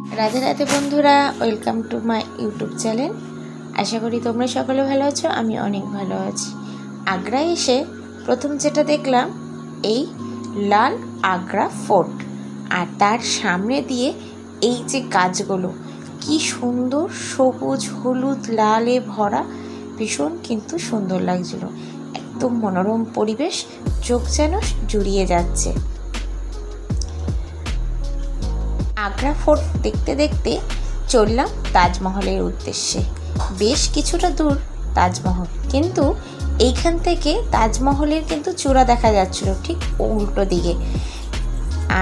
রাধে রাধে বন্ধুরা, welcome to my YouTube channel. আশা করি তোমরা সকলে ভালো আছো, আমি অনেক ভালো আছি। আগ্রায় এসে প্রথম যেটা দেখলাম এই লাল আগ্রা ফোর্ট, আর তার সামনে দিয়ে এই যে গাছগুলো কি সুন্দর সবুজ হলুদ লালে ভরা, ভীষণ কিন্তু সুন্দর লাগছিল। একদম মনোরম পরিবেশ, চোখ যেন জুড়িয়ে যাচ্ছে। আগ্রা ফোর্ট দেখতে দেখতে চললাম তাজমহলের উদ্দেশ্যে। বেশ কিছুটা দূর তাজমহল, কিন্তু এইখান থেকে তাজমহলের কিন্তু চূড়া দেখা যাচ্ছিল ঠিক উল্টো দিকে।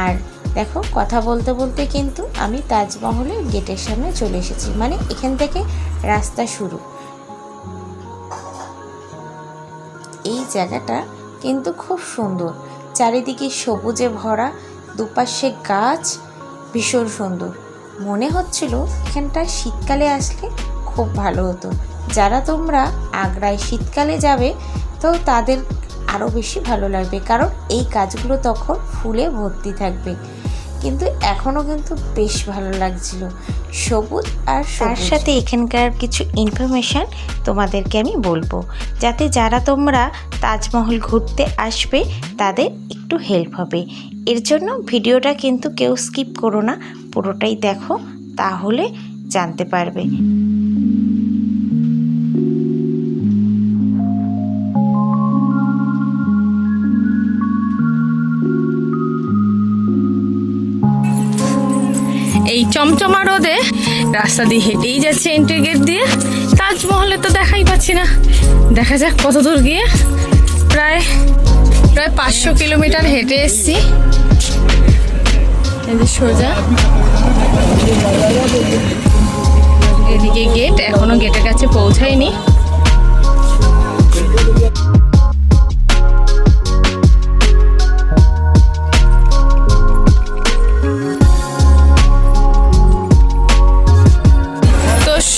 আর দেখো, কথা বলতে বলতে কিন্তু আমি তাজমহলের গেটের সামনে চলে এসেছি, মানে এখান থেকে রাস্তা শুরু। এই জায়গাটা কিন্তু খুব সুন্দর, চারিদিকে সবুজে ভরা, দুপাশে গাছ, ভীষণ সুন্দর। মনে হচ্ছিল এখানটা শীতকালে আসলে খুব ভালো হতো। যারা তোমরা আগ্রায় শীতকালে যাবে তো তাদের আরও বেশি ভালো লাগবে, কারণ এই গাছগুলো তখন ফুলে ভর্তি থাকবে। কিন্তু এখনও কিন্তু বেশ ভালো লাগছিল, সবুজ আর তার সাথে এখানকার কিছু ইনফরমেশান তোমাদেরকে আমি বলবো, যাতে যারা তোমরা তাজমহল ঘুরতে আসবে তাদের একটু হেল্প হবে। এর জন্য ভিডিওটা কিন্তু কেউ স্কিপ করো না, পুরোটাই দেখো, তাহলে জানতে পারবে। এই চমচমা রোদে রাস্তা দিয়ে হেঁটেই যাচ্ছে এন্ট্রি গেট দিয়ে। তাজমহলে তো দেখাই পাচ্ছি না, দেখা যাক কত দূর গিয়ে। প্রায় 500 কিলোমিটার হেঁটে এসছি। এই যে সোজা এদিকে গেট, এখনো গেটের কাছে পৌঁছায়নি।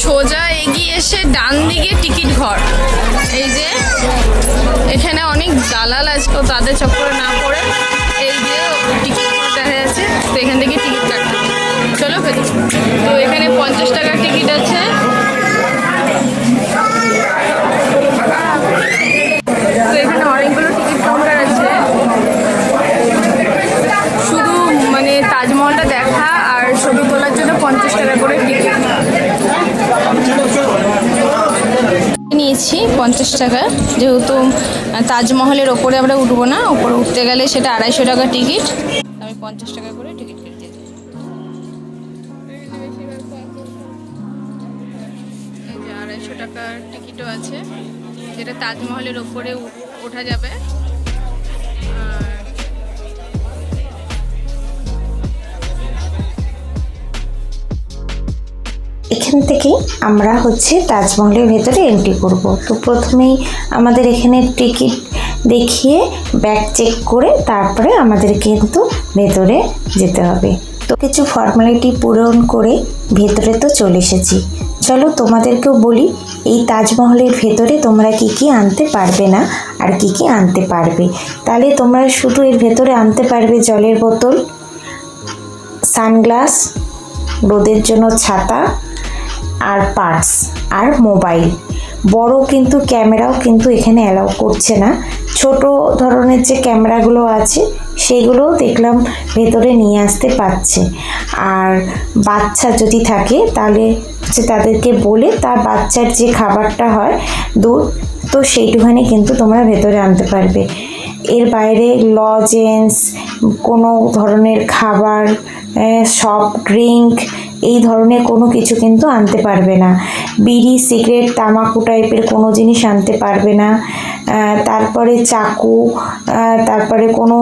সোজা এগিয়ে এসে ডান দিকে টিকিট ঘর। এই যে এখানে অনেক দালাল আছে, তো তাদের চক্করে না পড়ে এই যে টিকিট ঘর দেখা যাচ্ছে, তো এখান থেকে টিকিট কাটতে হবে। চলো ভেতর। তো এখানে 50 টাকার টিকিট আছে। তো এখানে অনেকগুলো টিকিট কাউন্টার আছে, শুধু মানে তাজমহলটা দেখা আর ছবি তোলার জন্য 50 টাকা করে টিকিট নিয়েছি। 50 টাকা, যেহেতু তাজমহলের ওপরে আমরা উঠবো না, ওপরে উঠতে গেলে সেটা 250 টাকা টিকিট। আমি 50 টাকা করে টিকিট কেটে দিই। এই যে 250 টাকার টিকিটও আছে, যেটা তাজমহলের ওপরে ওঠা যাবে। এখান থেকেই আমরা তাজমহলের ভেতরে এন্ট্রি করব। তো প্রথমেই আমাদের এখানে টিকিট দেখিয়ে ব্যাগ চেক করে তারপরে আমাদের কিন্তু ভেতরে যেতে হবে। তো কিছু ফর্মালিটি পূরণ করে ভেতরে তো চলে এসেছি। চলো তোমাদেরকেও বলি এই তাজমহলের ভেতরে তোমরা কি কি আনতে পারবে না আর কি কি আনতে পারবে। তাহলে তোমরা শুধু এর ভেতরে আনতে পারবে জলের বোতল, সানগ্লাস, রোদের জন্য ছাতা আর পার্স আর মোবাইল। বড় কিন্তু ক্যামেরাও কিন্তু এখানে অ্যালাউ করছে না। ছোট ধরনের যে ক্যামেরাগুলো আছে সেগুলোও দেখলাম ভেতরে নিয়ে আসতে পারছে। আর বাচ্চা যদি থাকে তাহলে তাদেরকে বলে তার বাচ্চার যে খাবারটা হয় দুধ, তো সেইটুখানি কিন্তু তোমরা ভেতরে আনতে পারবে। এর বাইরে লজেন্স, কোনো ধরনের খাবার, সফট ড্রিঙ্ক, এই ধরনের কোনো কিছু কিন্তু আনতে পারবে না। বিড়ি, সিগারেট, তামাকু টাইপের কোনো জিনিস আনতে পারবে না। তারপরে চাকু, তারপরে কোনো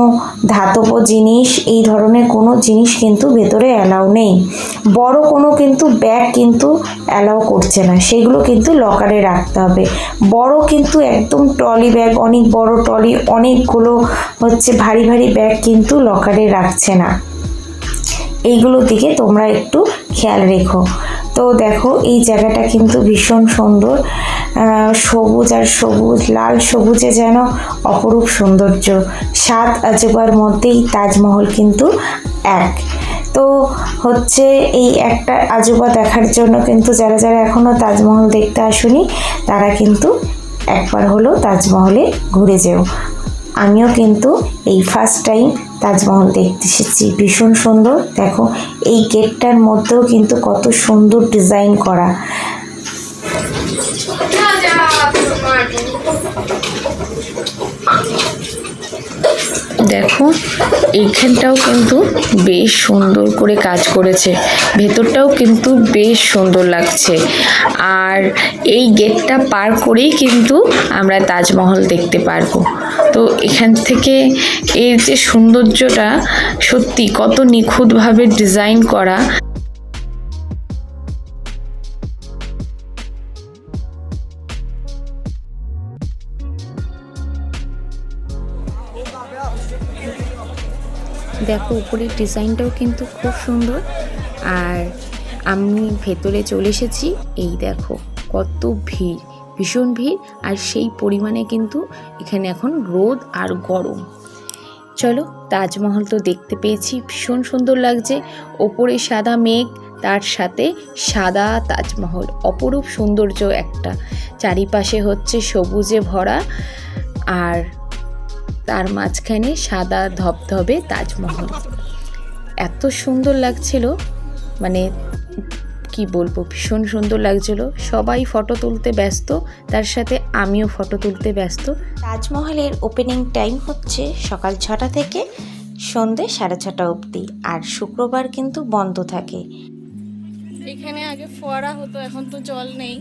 ধাতব জিনিস, এই ধরনের কোনো জিনিস কিন্তু ভেতরে অ্যালাউ নেই। বড় কোনো কিন্তু ব্যাগ কিন্তু অ্যালাউ করছে না, সেগুলো কিন্তু লকারে রাখতে হবে। বড় কিন্তু একদম ট্রলি ব্যাগ, অনেক বড় ট্রলি, অনেকগুলো ভারী ভারী ব্যাগ কিন্তু লকারে রাখছে না। এইগুলোর দিকে তোমরা একটু খেয়াল রেখো। তো দেখো এই জায়গাটা কিন্তু ভীষণ সুন্দর, সবুজ আর সবুজ, লাল সবুজে যেন অপরূপ সৌন্দর্য। 7 আজবার মধ্যেই তাজমহল কিন্তু এক। তো তো হচ্ছে এই একটা আজুবা দেখার জন্য কিন্তু যারা যারা এখনও তাজমহল দেখতে আসেনি তারা কিন্তু একবার হলেও তাজমহলে ঘুরে যেও। আমিও কিন্তু এই ফার্স্ট টাইম তাজমহল দেখতে এসেছি, ভীষণ সুন্দর। দেখো এই গেটটার মধ্যেও কিন্তু কত সুন্দর ডিজাইন করা। দেখো এইখানটাও কিন্তু বেশ সুন্দর করে কাজ করেছে, ভেতরটাও কিন্তু বেশ সুন্দর লাগছে। আর এই গেটটা পার করেই কিন্তু আমরা তাজমহল দেখতে পারবো। তো এখান থেকে এর যে সৌন্দর্যটা সত্যি কত নিখুঁতভাবে ডিজাইন করা। দেখো উপরের ডিজাইনটাও কিন্তু খুব সুন্দর। আর আমি ভেতরে চলে এসেছি, এই দেখো কত ভিড়, ভীষণ ভিড়। আর সেই পরিমাণে কিন্তু এখানে এখন রোদ আর গরম। চলো তাজমহল তো দেখতে পেয়েছি, ভীষণ সুন্দর লাগছে। ওপরে সাদা মেঘ, তার সাথে সাদা তাজমহল, অপরূপ সৌন্দর্য একটা। চারিপাশে হচ্ছে সবুজে ভরা, আর তার মাঝখানে সাদা ধবধবে তাজমহল। এত সুন্দর লাগছিল, মানে কি বলবো, ভীষণ সুন্দর লাগছিল। সবাই ফটো তুলতে ব্যস্ত, তার সাথে আমিও ফটো তুলতে ব্যস্ত। তাজমহলের ওপেনিং টাইম হচ্ছে সকাল 6টা থেকে সন্ধ্যে 6:30 অবধি, আর শুক্রবার কিন্তু বন্ধ থাকে। এখানে আগে ফোয়ারা হতো, এখন তো জল নেই।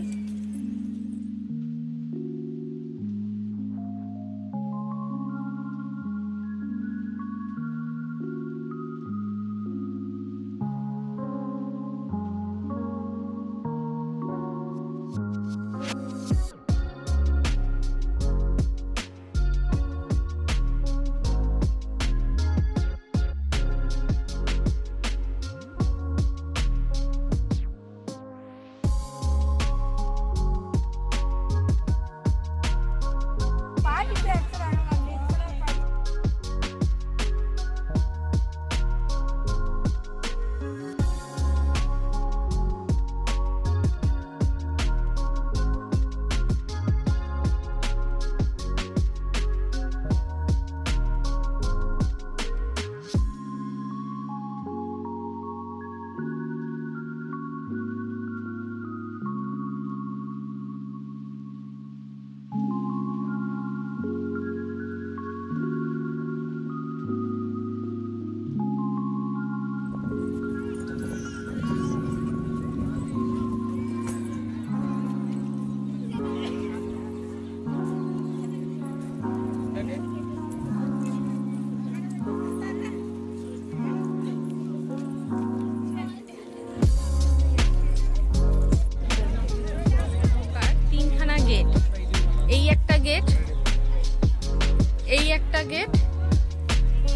গেট,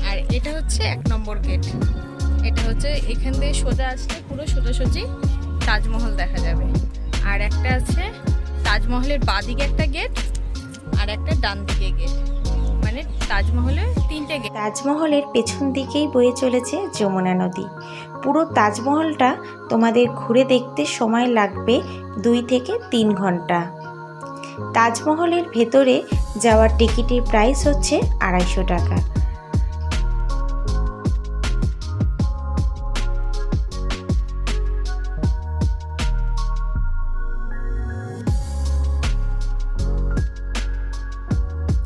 আর এটা হচ্ছে 1 নম্বর গেট। এটা হচ্ছে এখান থেকে সোজা আসলে পুরো সোজাসুজি তাজমহল দেখা যাবে। আর একটা আছে তাজমহলের বাঁদিকে একটা গেট, আর একটা ডান দিকে গেট, মানে তাজমহলের 3টে গেট। তাজমহলের পেছন দিকেই বয়ে চলেছে যমুনা নদী। পুরো তাজমহলটা তোমাদের ঘুরে দেখতে সময় লাগবে 2 থেকে 3 ঘন্টা। তাজমহলের ভেতরে যাওয়ার টিকিটের প্রাইস হচ্ছে 250 টাকা।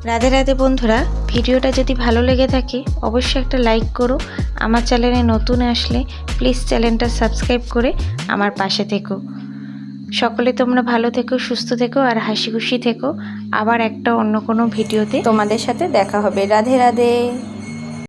রাধে রাধে বন্ধুরা, ভিডিওটা যদি ভালো লেগে থাকে অবশ্যই একটা লাইক করো। আমার চ্যানেলে নতুন আসলে প্লিজ চ্যানেলটা সাবস্ক্রাইব করে আমার পাশে থেকো। সকলে তোমরা ভালো থেকো, সুস্থ থেকো আর হাসি খুশি থেকো। আবার একটা অন্য কোনো ভিডিওতে তোমাদের সাথে দেখা হবে। রাধে রাধে।